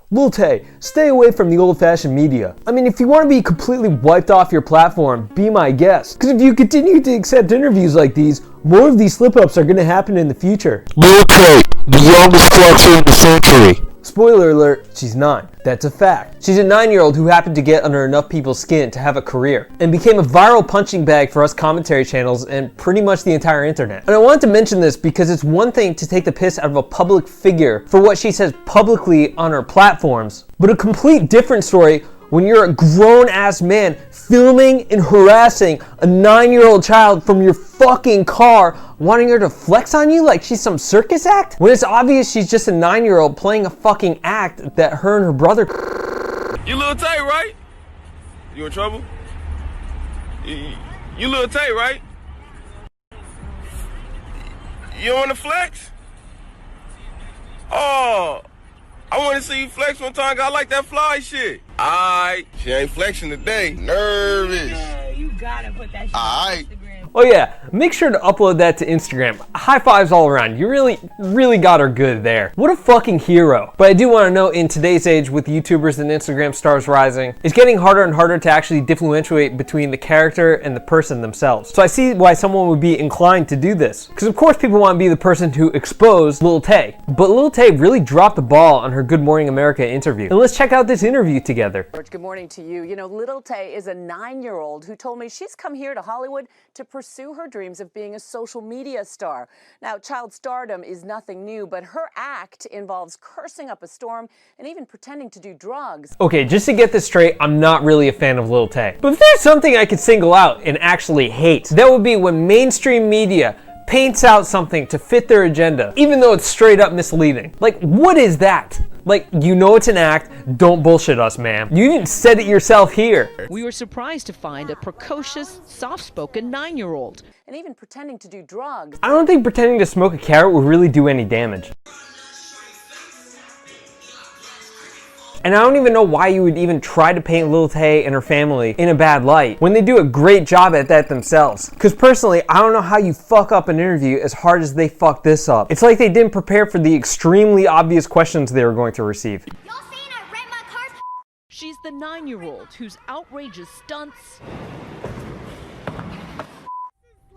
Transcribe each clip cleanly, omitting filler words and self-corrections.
Lil Tay, stay away from the old-fashioned media. I mean, if you want to be completely wiped off your platform, be my guest. Because if you continue to accept interviews like these, more of these slip-ups are going to happen in the future. Lil Tay, the youngest flexer in the century. Spoiler alert, she's 9. That's a fact. She's a 9-year-old who happened to get under enough people's skin to have a career, and became a viral punching bag for us commentary channels and pretty much the entire internet. And I wanted to mention this because it's one thing to take the piss out of a public figure for what she says publicly on her platforms, but a complete different story when you're a grown-ass man filming and harassing a 9-year-old child from your fucking car, wanting her to flex on you like she's some circus act? When it's obvious she's just a 9-year-old playing a fucking act that her and her brother... You Lil Tay, right? You in trouble? You Lil Tay, right? You want to flex? Oh, I want to see you flex one time, 'cause I like that fly shit. Alright, she ain't flexing today. Nervous. Yeah, you gotta put that shit on Instagram. Oh yeah, make sure to upload that to Instagram. High fives all around. You really got her good there. What a fucking hero. But I do want to note, in today's age with YouTubers and Instagram stars rising, it's getting harder and harder to actually differentiate between the character and the person themselves. So I see why someone would be inclined to do this. Because of course people want to be the person who exposed Lil Tay. But Lil Tay really dropped the ball on her Good Morning America interview. And let's check out this interview together. Good morning to you. You know, Lil Tay is a 9-year-old who told me she's come here to Hollywood to pursue her dreams of being a social media star. Now, child stardom is nothing new, but her act involves cursing up a storm and even pretending to do drugs. Okay, just to get this straight, I'm not really a fan of Lil Tay. But if there's something I could single out and actually hate, that would be when mainstream media paints out something to fit their agenda, even though it's straight up misleading. Like, what is that? Like, you know it's an act, don't bullshit us, ma'am. You even said it yourself here. We were surprised to find a precocious, soft-spoken 9-year-old. And even pretending to do drugs. I don't think pretending to smoke a carrot would really do any damage. And I don't even know why you would even try to paint Lil Tay and her family in a bad light when they do a great job at that themselves. Because personally, I don't know how you fuck up an interview as hard as they fucked this up. It's like they didn't prepare for the extremely obvious questions they were going to receive. Y'all saying I rent my car? She's the 9-year-old whose outrageous stunts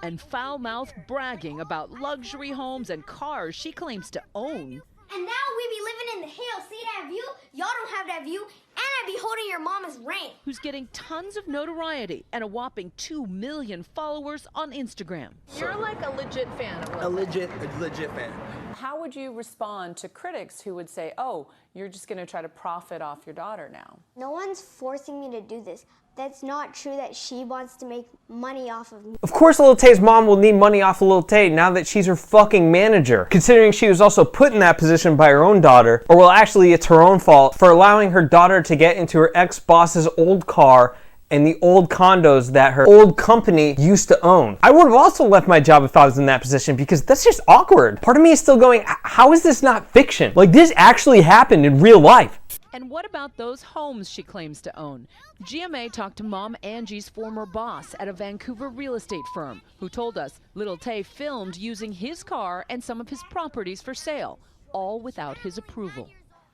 and foul-mouthed bragging about luxury homes and cars she claims to own. And now we be living in the hills. See that view? Y'all don't have that view. And I be holding your mama's rent. Who's getting tons of notoriety and a whopping 2 million followers on Instagram. You're like a legit fan of A legit fan. How would you respond to critics who would say, oh, you're just going to try to profit off your daughter now? No one's forcing me to do this. That's not true that she wants to make money off of me. Of course Lil Tay's mom will need money off of Lil Tay now that she's her fucking manager, considering she was also put in that position by her own daughter, or well, actually it's her own fault for allowing her daughter to get into her ex-boss's old car and the old condos that her old company used to own. I would have also left my job if I was in that position, because that's just awkward. Part of me is still going, how is this not fiction? Like, this actually happened in real life. And what about those homes she claims to own? GMA talked to Mom Angie's former boss at a Vancouver real estate firm, who told us Lil Tay filmed using his car and some of his properties for sale, all without his approval.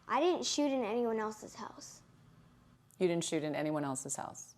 I didn't shoot in anyone else's house. You didn't shoot in anyone else's house?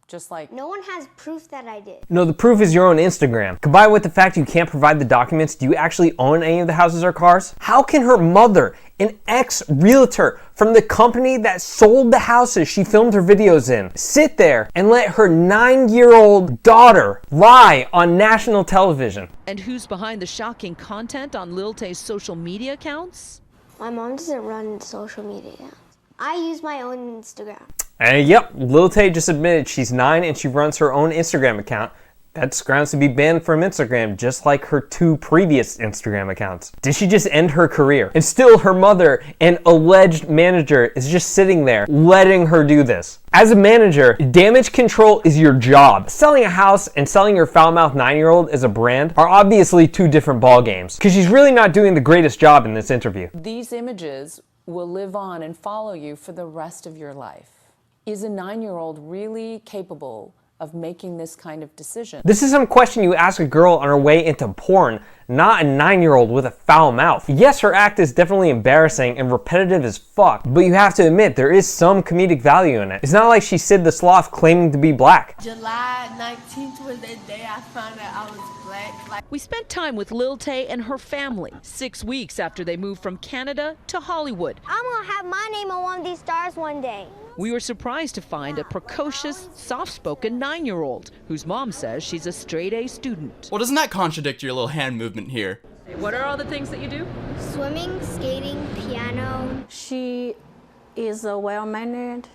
Just like... No one has proof that I did. No, the proof is your own Instagram. Combined with the fact you can't provide the documents, do you actually own any of the houses or cars? How can her mother, an ex-realtor from the company that sold the houses she filmed her videos in, sit there and let her 9-year-old daughter lie on national television? And who's behind the shocking content on Lil Tay's social media accounts? My mom doesn't run social media. I use my own Instagram. Yep, Lil Tay just admitted she's 9 and she runs her own Instagram account. That's grounds to be banned from Instagram, just like her 2 previous Instagram accounts. Did she just end her career? And still her mother, an alleged manager, is just sitting there letting her do this. As a manager, damage control is your job. Selling a house and selling your foul-mouthed 9-year-old as a brand are obviously 2 different ball games, because she's really not doing the greatest job in this interview. These images will live on and follow you for the rest of your life. Is a 9-year-old really capable of making this kind of decision? This is some question you ask a girl on her way into porn, not a 9-year-old with a foul mouth. Yes, her act is definitely embarrassing and repetitive as fuck, but you have to admit there is some comedic value in it. It's not like she's Sid the Sloth claiming to be black. July 19th was the day I found out I was black. We spent time with Lil Tay and her family 6 weeks after they moved from Canada to Hollywood. I'm gonna have my name on one of these stars one day. We were surprised to find a precocious, soft-spoken 9-year-old whose mom says she's a straight-A student. Well, doesn't that contradict your little hand movement here? What are all the things that you do? Swimming, skating, piano. She is a well-mannered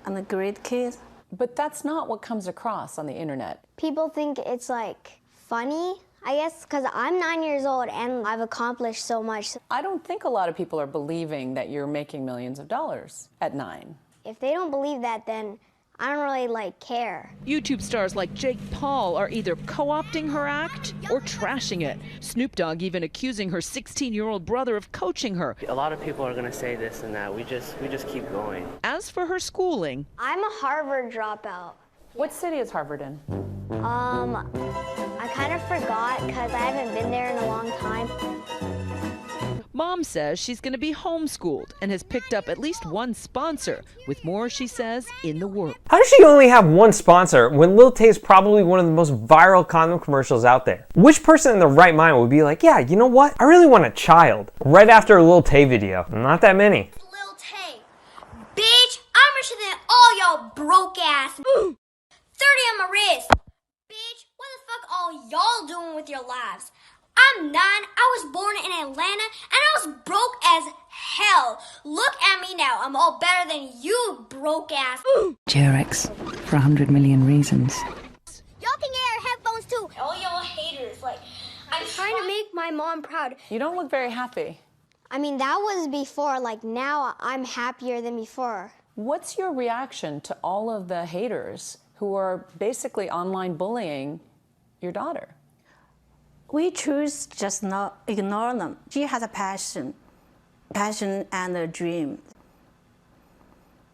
and a great kid. But that's not what comes across on the internet. People think it's like funny, I guess, because I'm 9 years old and I've accomplished so much. I don't think a lot of people are believing that you're making millions of dollars at 9. If they don't believe that, then I don't really care. YouTube stars like Jake Paul are either co-opting her act or trashing it. Snoop Dogg even accusing her 16-year-old brother of coaching her. A lot of people are going to say this and that. We just keep going. As for her schooling, I'm a Harvard dropout. What city is Harvard in? I kind of forgot because I haven't been there in a long time. Mom says she's going to be homeschooled and has picked up at least one sponsor, with more, she says, in the works. How does she only have one sponsor when Lil Tay is probably one of the most viral condom commercials out there? Which person in their right mind would be like, yeah, you know what? I really want a child. Right after a Lil Tay video. Not that many. Lil Tay, bitch, I'm richer than all y'all broke ass. 30 on my wrist. Bitch, what the fuck all y'all doing with your lives? I'm 9, I was born in Atlanta, and I was broke as hell. Look at me now, I'm all better than you, broke ass. Jurex, for 100 million reasons. Y'all can get our headphones too. All y'all haters, I'm trying to make my mom proud. You don't look very happy. I mean, that was before, now I'm happier than before. What's your reaction to all of the haters who are basically online bullying your daughter? We choose just not ignore them. She has a passion and a dream.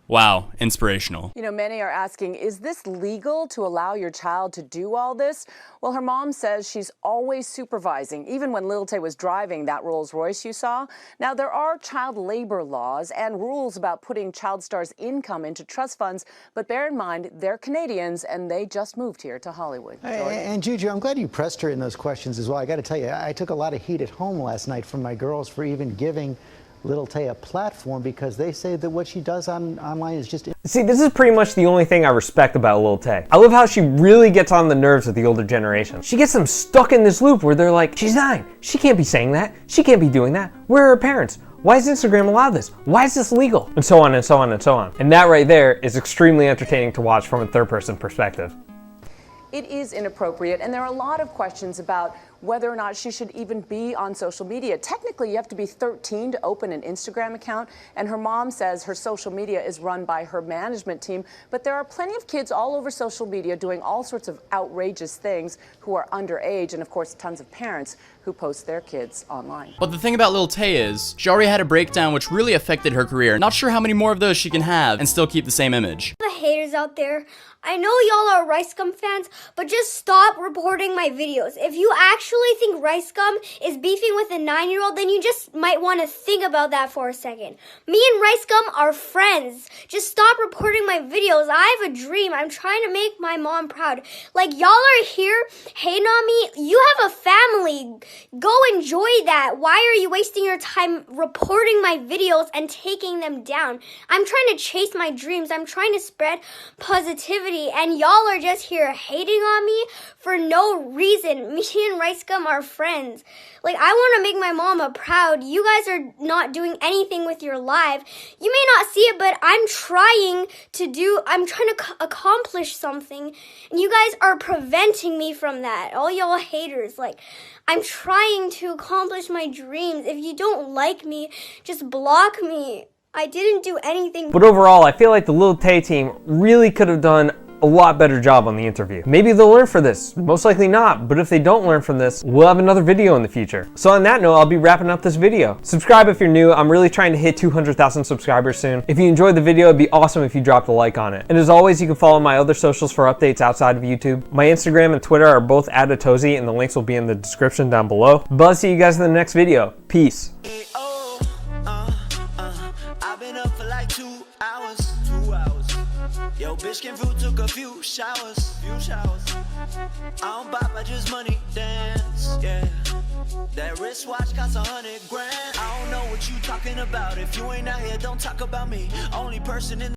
Wow, inspirational. You know, many are asking, is this legal to allow your child to do all this? Well, her mom says she's always supervising, even when Lil Tay was driving that Rolls Royce you saw. Now, there are child labor laws and rules about putting child stars' income into trust funds, but bear in mind, they're Canadians and they just moved here to Hollywood. And Juju, I'm glad you pressed her in those questions as well. I got to tell you, I took a lot of heat at home last night from my girls for even giving Lil Tay a platform because they say that what she does online is just... See, this is pretty much the only thing I respect about Lil Tay. I love how she really gets on the nerves of the older generation. She gets them stuck in this loop where they're like, she's 9, she can't be saying that, she can't be doing that, where are her parents? Why does Instagram allow this? Why is this legal? And so on and so on and so on. And that right there is extremely entertaining to watch from a third-person perspective. It is inappropriate, and there are a lot of questions about whether or not she should even be on social media. Technically, you have to be 13 to open an Instagram account, and her mom says her social media is run by her management team, but there are plenty of kids all over social media doing all sorts of outrageous things who are underage, and of course, tons of parents who post their kids online. But the thing about Lil Tay is, she already had a breakdown which really affected her career. Not sure how many more of those she can have and still keep the same image. The haters out there, I know y'all are Rice Gum fans, but just stop reporting my videos. If you actually think Rice Gum is beefing with a 9-year-old, then you just might want to think about that for a second. Me and Rice Gum are friends. Just stop reporting my videos. I have a dream. I'm trying to make my mom proud. Y'all are here hating on me. You have a family. Go enjoy that. Why are you wasting your time reporting my videos and taking them down? I'm trying to chase my dreams. I'm trying to spread positivity, and y'all are just here hating on me for no reason. Me and Rice Gum are friends. I want to make my mama proud. You guys are not doing anything with your life. You may not see it, but I'm trying to accomplish something, and you guys are preventing me from that. All y'all haters, I'm trying to accomplish my dreams. If you don't like me, just block me. I didn't do anything. But overall, I feel like the Lil Tay team really could have done a lot better job on the interview. Maybe they'll learn from this, most likely not, but if they don't learn from this, we'll have another video in the future. So on that note, I'll be wrapping up this video. Subscribe if you're new. I'm really trying to hit 200,000 subscribers soon. If you enjoyed the video, it'd be awesome if you dropped a like on it. And as always, you can follow my other socials for updates outside of YouTube. My Instagram and Twitter are both @Atozy, and the links will be in the description down below. But I'll see you guys in the next video. Peace. I've been up for like 2 hours. Yo, bitch came through, took a few showers. I don't bop, I just money dance, yeah. That wristwatch costs 100 grand. I don't know what you talking about. If you ain't out here, don't talk about me. Only person in